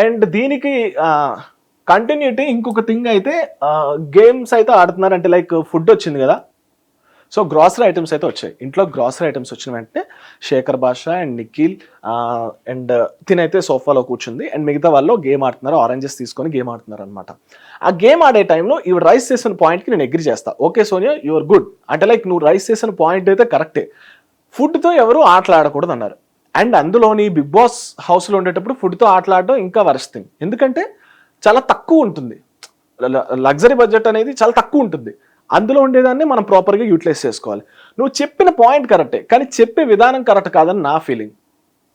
And దీనికి continuity ఇంకొక thing అయితే గేమ్స్ అయితే ఆడుతున్నారు. అంటే లైక్ ఫుడ్ వచ్చింది కదా, సో గ్రాసరీ ఐటమ్స్ అయితే వచ్చాయి. ఇంట్లో గ్రాసరీ ఐటమ్స్ వచ్చిన వెంటనే శేఖర్ భాష అండ్ నిఖిల్ అండ్ తినైతే సోఫాలో కూర్చుంది అండ్ మిగతా వాళ్ళు గేమ్ ఆడుతున్నారు, ఆరెంజెస్ తీసుకొని గేమ్ ఆడుతున్నారు అనమాట. ఆ గేమ్ ఆడే టైంలో ఇవి రైస్ చేసిన పాయింట్కి నేను అగ్రి చేస్తా. Okay Sonia, your good. అంటే లైక్ నువ్వు రైస్ చేసిన పాయింట్ అయితే కరెక్టే, ఫుడ్తో ఎవరు ఆటలాడకూడదు అన్నారు. అండ్ అందులోని బిగ్ బాస్ హౌస్లో ఉండేటప్పుడు ఫుడ్తో ఆటలాడడం ఇంకా వరస్ట్ థింగ్. ఎందుకంటే చాలా తక్కువ ఉంటుంది, లగ్జరీ బడ్జెట్ అనేది చాలా తక్కువ ఉంటుంది. అందులో ఉండేదాన్ని మనం ప్రాపర్గా యూటిలైజ్ చేసుకోవాలి. నువ్వు చెప్పిన పాయింట్ కరెక్టే, కానీ చెప్పే విధానం కరెక్ట్ కాదని నా ఫీలింగ్.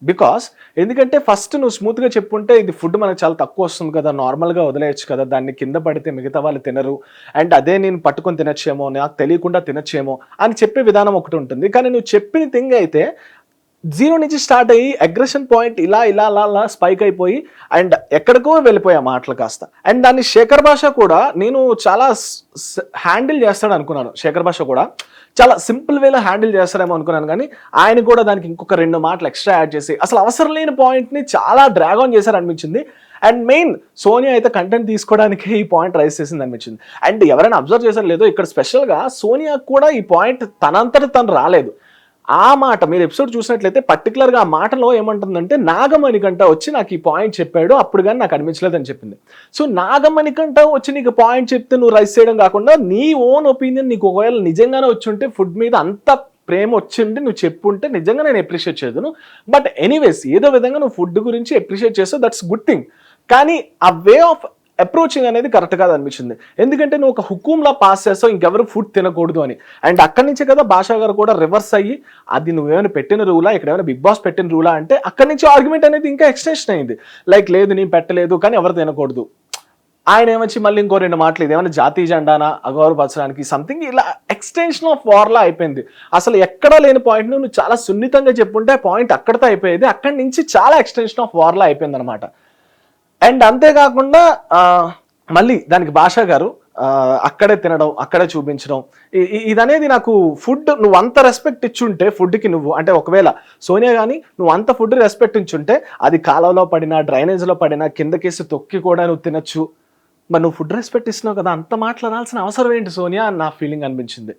బికాస్ ఎందుకంటే ఫస్ట్ నువ్వు స్మూత్గా చెప్పుంటే ఇది ఫుడ్ మనకు చాలా తక్కువ వస్తుంది కదా, నార్మల్గా వదిలేయచ్చు కదా, దాన్ని కింద పడితే మిగతా వాళ్ళు తినరు అండ్ అదే నేను పట్టుకొని తినచ్చేమో, నాకు తెలియకుండా తినచ్చేమో అని చెప్పే విధానం ఒకటి ఉంటుంది. కానీ నువ్వు చెప్పిన థింగ్ అయితే 0 నుంచి స్టార్ట్ అయ్యి అగ్రెషన్ పాయింట్ ఇలా ఇలా అలా అలా స్పైక్ అయిపోయి అండ్ ఎక్కడికో వెళ్ళిపోయా మాటలు కాస్త. అండ్ దాన్ని శేఖర్ భాష కూడా నేను చాలా హ్యాండిల్ చేస్తాడు అనుకున్నాను. శేఖర్ భాష కూడా చాలా సింపుల్ వేలో హ్యాండిల్ చేస్తారేమో అనుకున్నాను, కానీ ఆయన కూడా దానికి ఇంకొక 2 మాటలు ఎక్స్ట్రా యాడ్ చేసి అసలు అవసరం లేని పాయింట్ని చాలా డ్రాగ్ ఆన్ చేశారు అనిపించింది. అండ్ మెయిన్ సోనియా అయితే కంటెంట్ తీసుకోవడానికి ఈ పాయింట్ రైస్ చేసింది అనిపించింది. అండ్ ఎవరైనా అబ్జర్వ్ చేశారు లేదో, ఇక్కడ స్పెషల్గా సోనియా కూడా ఈ పాయింట్ తనంతట తను రాలేదు. ఆ మాట మీరు ఎపిసోడ్ చూసినట్లయితే పర్టికులర్గా ఆ మాటలో ఏమంటుందంటే నాగమణికంట వచ్చి నాకు ఈ పాయింట్ చెప్పాడు, అప్పుడు కానీ నాకు అనిపించలేదని చెప్పింది. సో నాగమణికంట వచ్చి నీకు పాయింట్ చెప్తే నువ్వు రైస్ చేయడం కాకుండా నీ ఓన్ ఒపీనియన్ నీకు ఒకవేళ నిజంగానే వచ్చి ఉంటే, ఫుడ్ మీద అంత ప్రేమ వచ్చిండి నువ్వు చెప్పుంటే నిజంగా నేను అప్రిషియేట్ చేయదును. బట్ ఎనీవేస్ ఏదో విధంగా నువ్వు ఫుడ్ గురించి అప్రిషియేట్ చేస్తావు, దట్స్ గుడ్ థింగ్. కానీ ఆ వే ఆఫ్ అప్రోచింగ్ అనేది కరెక్ట్ కాదు అనిపించింది. ఎందుకంటే నువ్వు ఒక హుకుంలా పాస్ చేస్తావు ఇంకెవరు ఫుడ్ తినకూడదు అని. అండ్ అక్కడి నుంచే కదా భాషా గారు కూడా రివర్స్ అయ్యి అది నువ్వేమైనా పెట్టిన రూలా, ఇక్కడ ఏమైనా బిగ్ బాస్ పెట్టిన రూలా అంటే అక్కడి నుంచి ఆర్గ్యుమెంట్ అనేది ఇంకా ఎక్స్టెన్షన్ అయింది. లైక్ లేదు నేను పెట్టలేదు కానీ ఎవరు తినకూడదు. ఆయన ఏమొచ్చి మళ్ళీ ఇంకో 2 మాటలు ఇదేమైనా జాతీయ జెండానా అగౌరవపరచడానికి సంథింగ్ ఇలా ఎక్స్టెన్షన్ ఆఫ్ వార్లా అయిపోయింది. అసలు ఎక్కడా లేని పాయింట్ నువ్వు చాలా సున్నితంగా చెప్పుంటే పాయింట్ అక్కడితో అయిపోయేది, అక్కడి నుంచి చాలా ఎక్స్టెన్షన్ ఆఫ్ వార్లా అయిపోయింది అనమాట. అండ్ అంతేకాకుండా మళ్ళీ దానికి భాషా గారు అక్కడే తినడం, అక్కడే చూపించడం, ఇదనేది నాకు ఫుడ్ నువ్వు అంత రెస్పెక్ట్ ఇచ్చుంటే ఫుడ్కి, నువ్వు అంటే ఒకవేళ సోనియా కానీ నువ్వు అంత ఫుడ్ రెస్పెక్ట్ ఇచ్చుంటే అది కాలంలో పడినా డ్రైనేజ్లో పడినా కిందకేసి తొక్కి కూడా నువ్వు తినచ్చు. మరి నువ్వు ఫుడ్ రెస్పెక్ట్ ఇస్తున్నావు కదా, అంత మాట్లాడాల్సిన అవసరం ఏంటి సోనియా అని నా ఫీలింగ్ అనిపించింది.